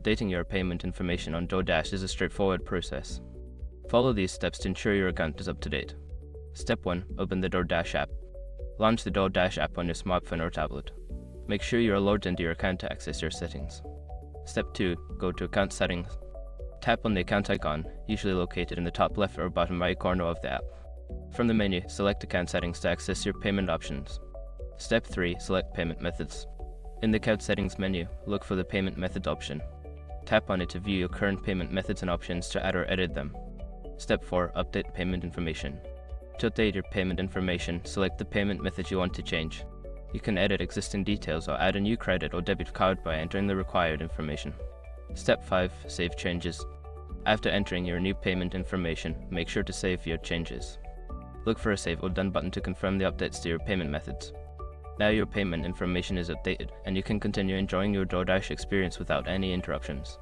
Updating your payment information on DoorDash is a straightforward process. Follow these steps to ensure your account is up to date. Step 1. Open the DoorDash app. Launch the DoorDash app on your smartphone or tablet. Make sure you are logged into your account to access your settings. Step 2. Go to Account Settings. Tap on the account icon, usually located in the top left or bottom right corner of the app. From the menu, select Account Settings to access your payment options. Step 3. Select Payment Methods. In the Account Settings menu, look for the Payment Method option. Tap on it to view your current payment methods and options to add or edit them. Step 4. Update payment information. To update your payment information, select the payment method you want to change. You can edit existing details or add a new credit or debit card by entering the required information. Step 5. Save changes. After entering your new payment information, make sure to save your changes. Look for a Save or Done button to confirm the updates to your payment methods. Now your payment information is updated, and you can continue enjoying your DoorDash experience without any interruptions.